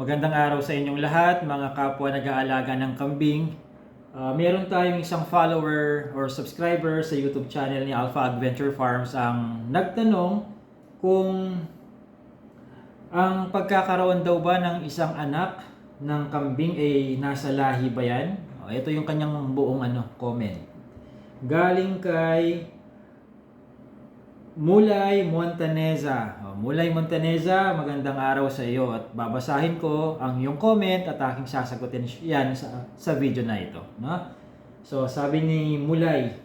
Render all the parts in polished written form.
Magandang araw sa inyong lahat, mga kapwa nag-aalaga ng kambing. Meron tayong isang follower or subscriber sa YouTube channel ni Alpha Adventure Farms ang nagtanong kung ang pagkakaroon daw ba ng isang anak ng kambing ay nasa lahi ba yan? Ito yung kanyang buong comment. Galing kay Mulay Montaneza. Mulay Montaneza, magandang araw sa iyo at babasahin ko ang iyong comment at aking sasagutin yan sa video na ito. No? So, sabi ni Mulay,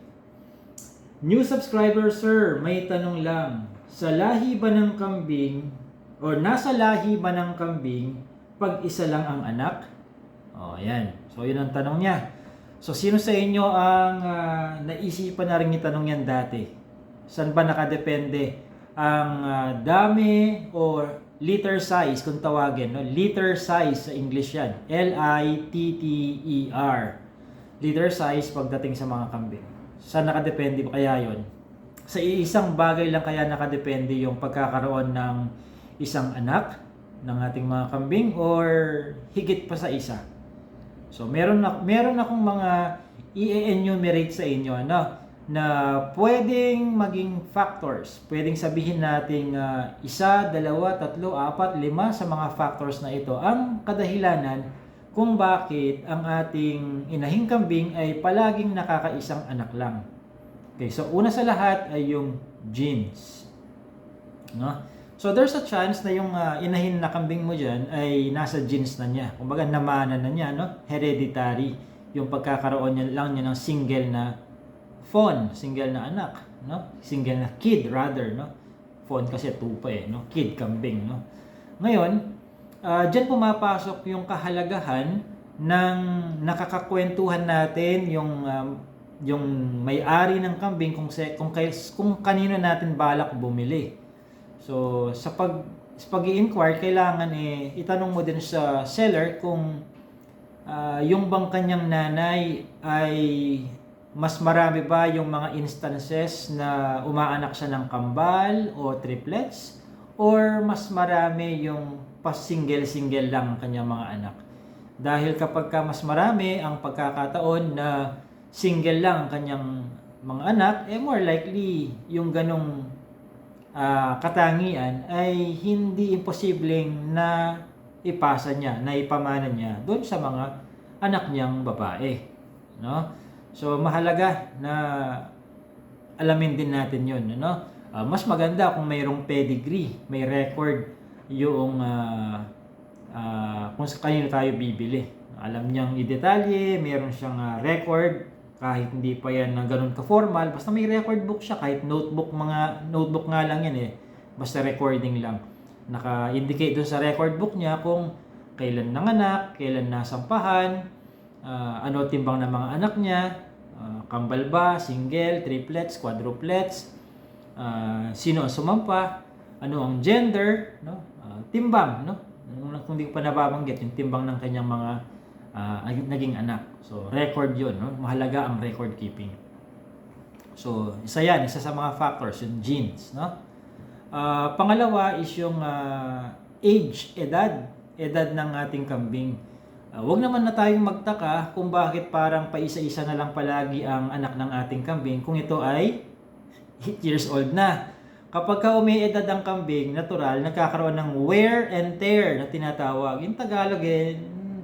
new subscriber sir, may tanong lang. Sa lahi ba ng kambing or nasa lahi ba ng kambing pag isa lang ang anak? Yan. So, yun ang tanong niya. So, sino sa inyo ang naisipan na rin itanong yan dati? Saan ba nakadepende ang dami or liter size kung tawagin, no? Liter size sa English yan. L-I-T-T-E-R. Liter size pagdating sa mga kambing. Saan nakadepende ba kaya yon? Sa isang bagay lang kaya nakadepende yung pagkakaroon ng isang anak ng ating mga kambing or higit pa sa isa? So meron akong mga i-enumerate sa inyo, no? Na pwedeng maging factors. Pwedeng sabihin nating isa, dalawa, tatlo, apat, lima sa mga factors na ito ang kadahilanan kung bakit ang ating inahing kambing ay palaging nakakaisang anak lang. Okay, so una sa lahat ay yung genes. No? So there's a chance na yung inahin na kambing mo dyan ay nasa genes na niya. Kumbaga namana na niya, no? Hereditary. Yung pagkakaroon niya lang niya ng single na single na anak, no? Single na kid rather, no? Fawn kasi tupa no? Kid, kambing, no? Ngayon, diyan pumapasok yung kahalagahan ng nakakakwentuhan natin yung may-ari ng kambing kung kanino natin balak bumili. So, sa pag-i-inquire, kailangan itanong mo din sa seller kung yung bang kanyang nanay ay mas marami ba yung mga instances na umaanak siya ng kambal o triplets, or mas marami yung pas-single-single lang ang kanyang mga anak. Dahil kapag mas marami ang pagkakataon na single lang ang kanyang mga anak, more likely yung ganong katangian ay hindi imposibleng na ipasa niya, na ipamana niya doon sa mga anak niyang babae. No? So, mahalaga na alamin din natin yun. Ano? Mas maganda kung mayroong pedigree, may record yung kung sa kanino tayo bibili. Alam niyang i-detalye, mayroon siyang record, kahit hindi pa yan ganun ka-formal, basta may record book siya, kahit notebook nga lang yan basta recording lang. Naka-indicate dun sa record book niya kung kailan nanganak, kailan nasampahan, ano timbang ng mga anak niya, kambal ba, single, triplets, quadruplets, sino ang sumampa, ano ang gender, no? Timbang, no? Kung hindi ko pa nababanggit yung timbang ng kanyang mga naging anak. So record 'yon, no? Mahalaga ang record keeping. So isa sa mga factors yung genes, no? Pangalawa is yung age, edad ng ating kambing. Huwag naman na tayong magtaka kung bakit parang paisa-isa na lang palagi ang anak ng ating kambing kung ito ay 8 years old na. Kapag umiedad ang kambing, natural, nagkakaroon ng wear and tear na tinatawag. Yung Tagalog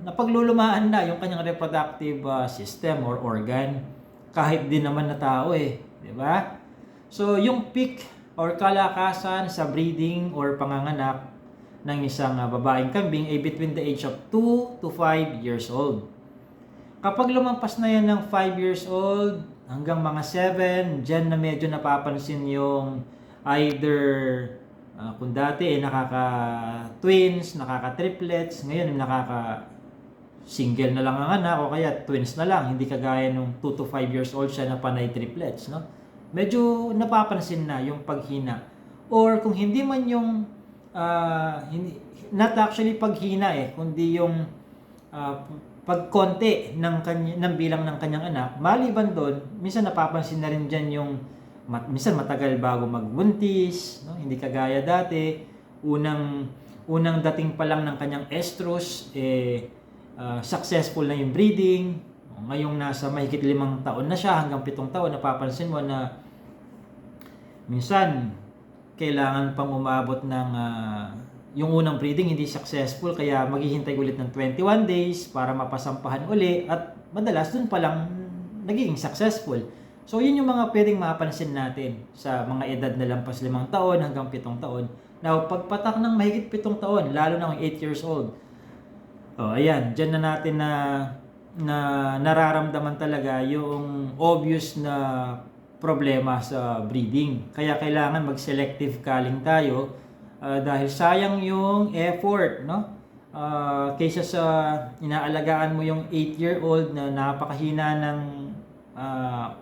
napaglulumaan na yung kanyang reproductive system or organ. Kahit din naman na tao di ba? So yung peak or kalakasan sa breeding or panganganak ng isang babaeng kambing ay between the age of 2 to 5 years old. Kapag lumampas na yan ng 5 years old hanggang mga 7, dyan na medyo napapansin yung either kung dati nakaka-twins, nakaka-triplets, ngayon nakaka-single na lang ang anak o kaya twins na lang, hindi kagaya nung 2 to 5 years old siya na panay triplets, no? Medyo napapansin na yung paghina. Or kung hindi man yung not actually paghina kundi yung pagkonti ng bilang ng kanyang anak. Maliban doon, minsan napapansin na rin dyan yung minsan matagal bago magbuntis, no? Hindi kagaya dati, unang unang dating pa lang ng kanyang estrus, successful na yung breeding. Ngayong nasa mahigit 5 taon na siya, hanggang 7 taon, napapansin mo na minsan kailangan pang umabot ng yung unang breeding hindi successful, kaya maghihintay ulit ng 21 days para mapasampahan uli, at madalas dun pa lang nagiging successful. So yun yung mga pwedeng mapansin natin sa mga edad na lampas 5 taon hanggang 7 taon. Now, pagpatak ng mahigit 7 taon, lalo na ng 8 years old, ayan, dyan na natin na nararamdaman talaga yung obvious na problema sa breeding. Kaya kailangan mag-selective culling tayo, dahil sayang yung effort, no? Kaysa sa inaalagaan mo yung 8-year-old na napakahina ng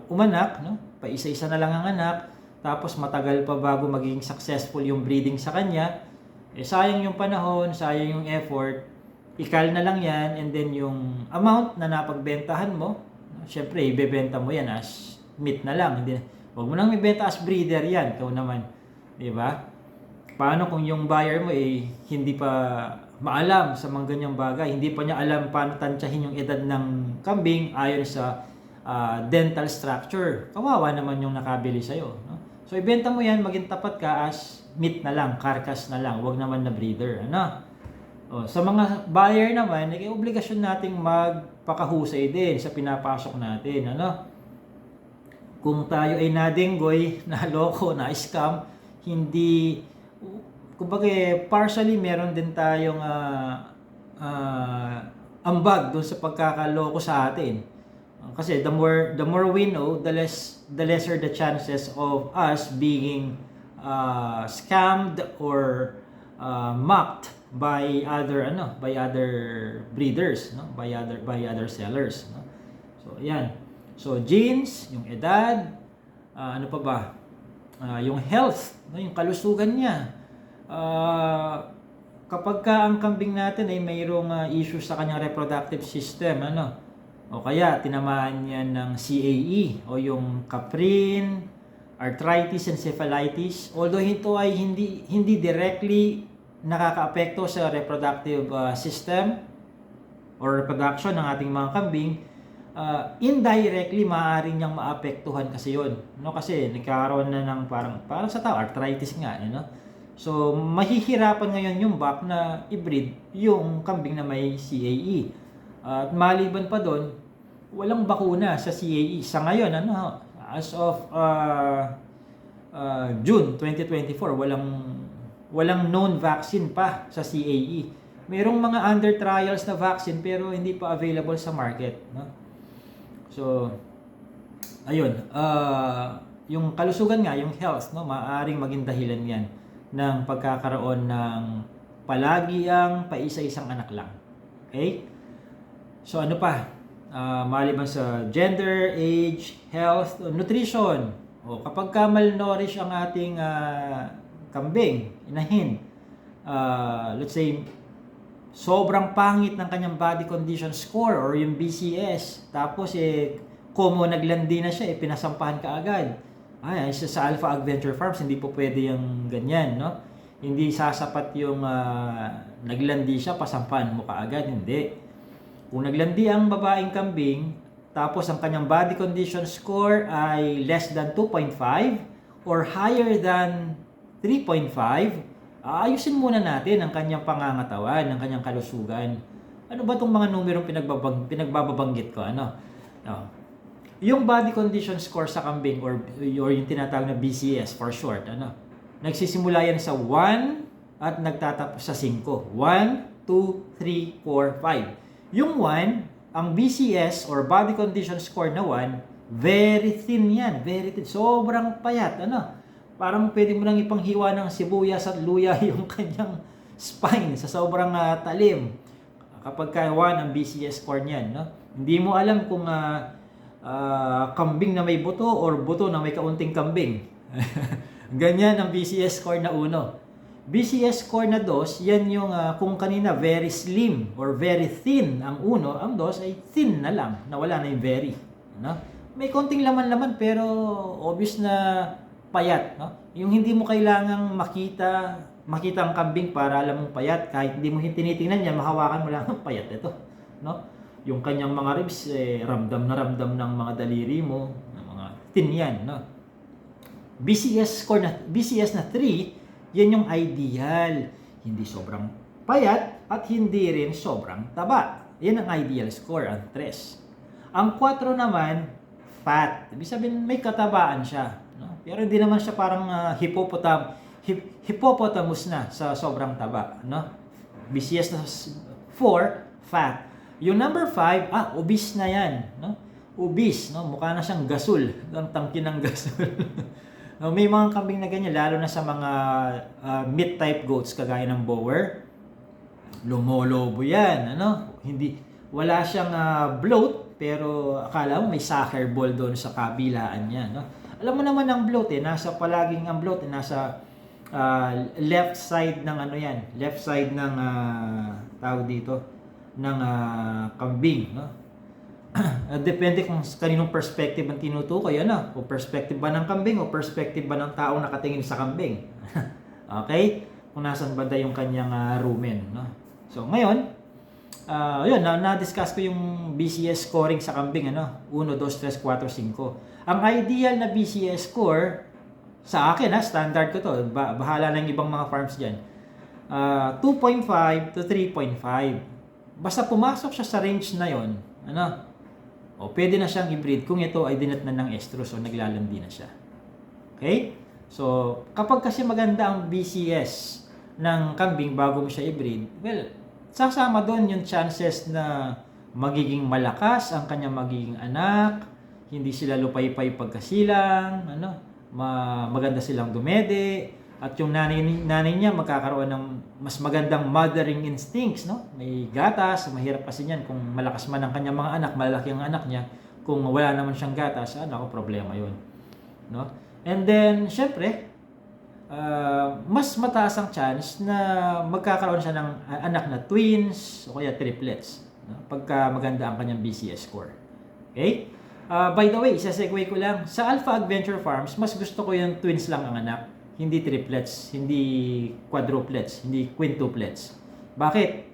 umanak, no? Paisa-isa na lang ang anak, tapos matagal pa bago maging successful yung breeding sa kanya. Sayang yung panahon, sayang yung effort. Ikal na lang yan, and then yung amount na napagbentahan mo, syempre ibebenta mo yan as meat na lang. Hindi, wag mo nang ibenta as breeder yan, ikaw naman, di ba? Paano kung yung buyer mo hindi pa maalam sa mga ganyang bagay, hindi pa niya alam paano tansyahin yung edad ng kambing ayon sa dental structure? Kawawa naman yung nakabili sa'yo, no? So ibenta mo yan, maging tapat ka as meat na lang, carcass na lang, wag naman na breeder, ano? Sa mga buyer naman, obligasyon nating magpakahusay din sa pinapasok natin, ano? Kung tayo ay nadenggoy, naloko, na-scam, hindi, kumbaga partially meron din tayong ambag doon sa pagkakaloko sa atin. Kasi the more we know, the lesser the chances of us being scammed or mocked by other breeders, no? by other sellers, no? So ayan. So genes, yung edad, ano pa ba? Yung health, no? Yung kalusugan niya. Kapag ka ang kambing natin ay mayroong issues sa kanyang reproductive system, ano? O kaya tinamaan niya ng CAE o yung Caprin, arthritis, encephalitis, although ito ay hindi directly nakakaapekto sa reproductive system or reproduction ng ating mga kambing, indirectly maaari niyang maapektuhan kasi yun, no? Kasi nagkakaroon na ng parang sa tao, arthritis nga, no? So mahihirapan ngayon yung back na i-breed yung kambing na may CAE. At maliban pa doon, walang bakuna sa CAE sa ngayon, ano? As of June 2024, walang known vaccine pa sa CAE. Merong mga under trials na vaccine pero hindi pa available sa market, no? So ayun, yung kalusugan nga, yung health, no, maaaring maging dahilan 'yan ng pagkakaroon ng palagi ang paisa-isang anak lang. Okay? So ano pa? Maliban sa gender, age, health, nutrition. Kapag ka malnourished ang ating kambing, inahin, let's say sobrang pangit ng kanyang body condition score or yung BCS, tapos como naglandi na siya, pinasampahan ka agad. Sa Alpha Adventure Farms, hindi po pwede yung ganyan, no? Hindi sasapat yung naglandi siya, pasampahan mo kaagad, hindi. Kung naglandi ang babaeng kambing, tapos ang kanyang body condition score ay less than 2.5 or higher than 3.5, ayusin muna natin ang kanyang pangangatawan, ang kanyang kalusugan. Ano ba itong mga numerong pinagbababanggit ko? Yung body condition score sa kambing or yung tinatawag na BCS for short, nagsisimula yan sa 1 at nagtatapos sa 5. 1, 2, 3, 4, 5. Yung 1, ang BCS or body condition score na 1, very thin yan, very thin. Sobrang payat, Parang pwede mo nang ipanghiwa ng sibuyas at luya yung kanyang spine sa sobrang talim. Kapag ka 1 ang BCS score niyan, no? Hindi mo alam kung kambing na may buto or buto na may kaunting kambing. Ganyan ang BCS score na 1. BCS score na 2, yan yung kung kanina very slim or very thin ang 1, ang 2 ay thin na lang, nawala na yung very. No? May konting laman-laman pero obvious na payat, no? Yung hindi mo kailangang makita makita ang kambing para alam mong payat. Kahit hindi mo tinitingnan yan, mahawakan mo lang ang payat ito. No? Yung kanyang mga ribs, ramdam ng mga daliri mo, ng mga tin yan. No? BCS na 3, yan yung ideal. Hindi sobrang payat at hindi rin sobrang taba. Yan ang ideal score, ang 3. Ang 4 naman, fat. Ibig sabihin, may katabaan siya. No? Pero hindi naman siya parang hippopotamus na sa sobrang taba. No? BCS na 4, fat. Yung number 5, obese na yan. No? Obese, no? Mukha na siyang gasol. Ang tangki ng gasol. No, may mga kambing na ganyan, lalo na sa mga meat type goats kagaya ng Boer. Lumolobo yan, ano? Wala siyang bloat, pero akala mo may soccer ball doon sa kabilaan niya, no? Alam mo naman ang bloat nasa left side ng left side ng tawag dito ng kambing, no? Depende kung kaninong perspective ang tinutukoy, o perspective ba ng kambing o perspective ba ng taong nakatingin sa kambing. Okay? Kung nasan banda yung kanyang rumen, no? So ngayon, yun, na-discuss ko yung BCS scoring sa kambing, 1, 2, 3, 4, 5. Ang ideal na BCS score sa akin, standard ko to, bahala na yung ibang mga farms diyan. 2.5 to 3.5. Basta pumasok siya sa range na yon, pwede na siyang i-breed kung ito ay dinatnan ng estrus o naglalandi na siya. Okay? So, kapag kasi maganda ang BCS ng kambing bago mo siya i-breed, well, sasama doon yung chances na magiging malakas ang kanyang magiging anak, hindi sila lupay-pay pagkasilang, maganda silang dumede, at yung nanay niya magkakaroon ng mas magandang mothering instincts, no? May gatas, mahirap kasi niyan kung malakas man ang kanyang mga anak, malaki ang anak niya, kung wala naman siyang gatas, problema 'yun, no? And then syempre, mas mataas ang chance na magkakaroon siya ng anak na twins o kaya triplets, no? Pagka maganda ang kanyang BCS score. Okay? By the way, isa-segue ko lang, sa Alpha Adventure Farms, mas gusto ko yung twins lang ang anak. Hindi triplets, hindi quadruplets, hindi quintuplets. Bakit?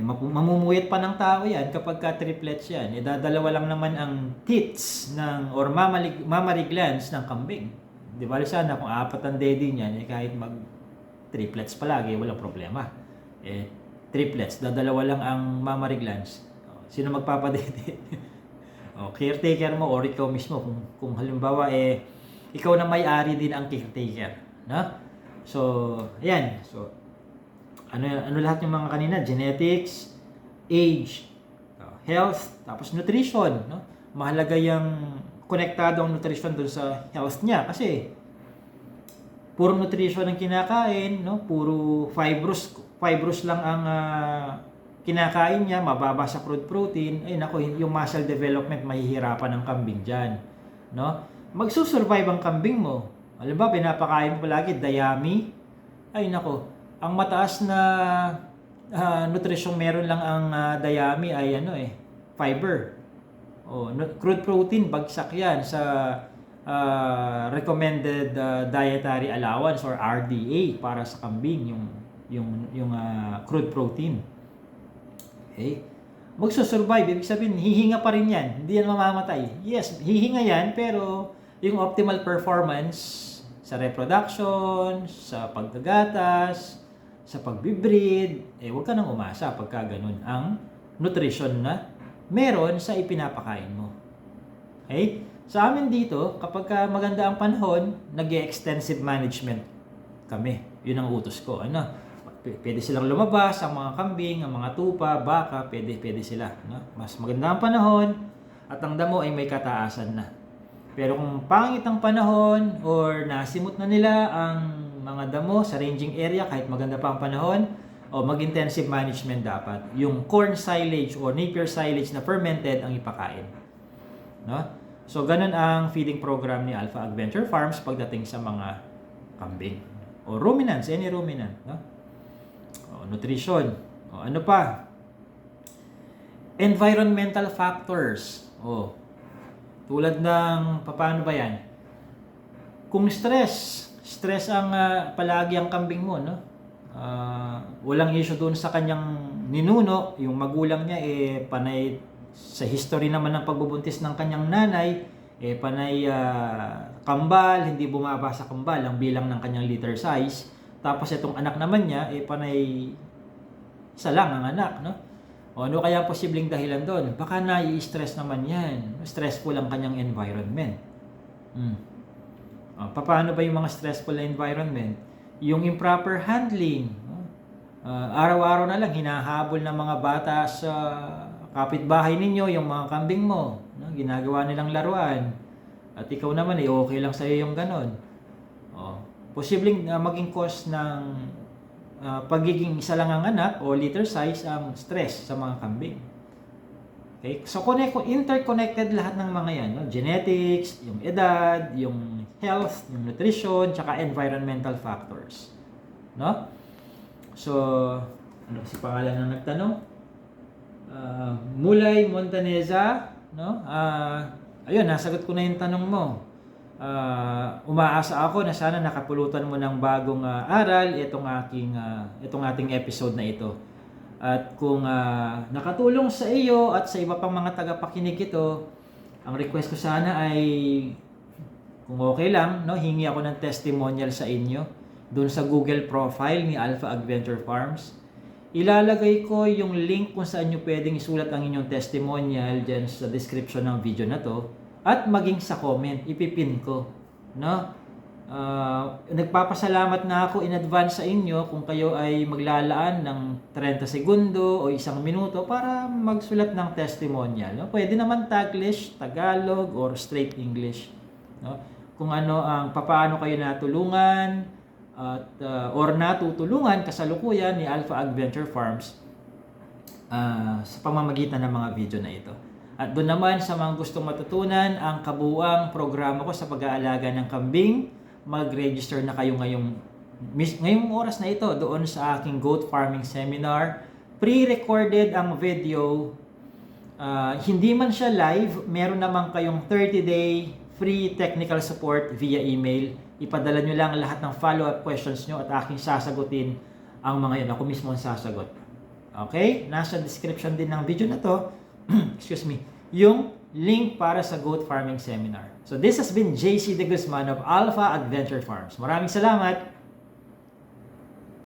Mamumuyat pa ng tao yan kapag ka triplets yan. Dadalawa lang naman ang tits or mammary glands ng kambing. Di ba sana kung 4 ang daddy niyan, kahit mag triplets palagi, walang problema. Triplets, dadalawa lang ang mammary glands. Sino magpapadede? Caretaker mo or ikaw mismo kung halimbawa ikaw na may-ari din ang caretaker, no? So, ayan. So, ano lahat yung mga kanina? Genetics, age, health, tapos nutrition, no? Mahalaga yung konektado ang nutrition dun sa health niya kasi puro nutrition ang kinakain, no? Puro fibrous lang ang kinakain niya, mababa sa crude protein. Yung muscle development mahihirapan ng kambing diyan, no? Magsusurvive ang kambing mo. Alam ba, pinapakain mo palagi dayami. Ang mataas na nutrition meron lang ang dayami ay fiber. Crude protein, bagsak yan sa recommended dietary allowance or RDA para sa kambing, yung crude protein. Okay? Magsusurvive, ibig sabihin, hihinga pa rin yan. Hindi yan mamamatay. Yes, hihinga yan, pero yung optimal performance sa reproduction, sa pagkagatas, sa pagbibreed, huwag ka nang umasa pagka ganun ang nutrition na meron sa ipinapakain mo. Okay? Sa amin dito, kapag maganda ang panahon, nag-extensive management kami. Yun ang utos ko. Pwede silang lumabas, ang mga kambing, ang mga tupa, baka, pwede sila. No? Mas maganda ang panahon at ang damo ay may kataasan na. Pero kung pangit ang panahon or nasimot na nila ang mga damo sa ranging area kahit maganda pa ang panahon, mag-intensive management dapat. Yung corn silage o napier silage na fermented ang ipakain. No? So, ganun ang feeding program ni Alpha Adventure Farms pagdating sa mga kambing. O ruminants, any ruminant. No? Nutrition. Ano pa? Environmental factors. Tulad ng, paano ba yan? Kung stress stress ang palagi ang kambing mo, no? Walang issue doon sa kanyang ninuno, yung magulang niya panay sa history naman ng pagbubuntis ng kanyang nanay, panay kambal, hindi bumaba sa kambal ang bilang ng kanyang litter size. Tapos itong anak naman niya, panay isa lang ang anak, no? O ano kaya posibleng dahilan doon? Baka nai-stress naman yan. Stressful ang kanyang environment. Paano ba yung mga stressful na environment? Yung improper handling. Araw-araw na lang hinahabol ng mga bata sa kapitbahay ninyo, yung mga kambing mo. No? Ginagawa nilang laruan. At ikaw naman, okay lang sa'yo yung ganon. Posibleng maging cause ng pagiging isa lang ang anak o litter size ang stress sa mga kambing. Okay? So, interconnected lahat ng mga yan. No? Genetics, yung edad, yung health, yung nutrition, tsaka environmental factors. No? So, ano kasi pangalan ng nagtanong? Mulay Montaneza. No? Ayun, nasagot ko na yung tanong mo. Umaasa ako na sana nakapulutan mo ng bagong aral itong ating episode na ito. At kung nakatulong sa iyo at sa iba pang mga tagapakinig ito, ang request ko sana ay kung okay lang, no, hingi ako ng testimonial sa inyo doon sa Google profile ni Alpha Adventure Farms. Ilalagay ko yung link kung saan nyo pwedeng isulat ang inyong testimonial dyan sa description ng video na to. At maging sa comment, ipipin ko, no? Nagpapasalamat na ako in advance sa inyo kung kayo ay maglalaan ng 30 segundo o 1 minuto para magsulat ng testimonial, no? Pwede naman Taglish, Tagalog, or straight English, no? Kung paano kayo natulungan at or natutulungan kasalukuyan ni Alpha Adventure Farms sa pamamagitan ng mga video na ito. At doon naman sa mga gustong matutunan ang kabuuang programa ko sa pag-aalaga ng kambing, mag-register na kayo ngayong oras na ito doon sa aking goat farming seminar. Pre-recorded ang video. Hindi man siya live, meron naman kayong 30-day free technical support via email. Ipadala nyo lang lahat ng follow-up questions nyo at aking sasagutin ang mga yun. Ako mismo ang sasagot. Okay? Nasa description din ng video na to excuse me, yung link para sa goat farming seminar. So this has been JC De Guzman of Alpha Adventure Farms. Maraming salamat!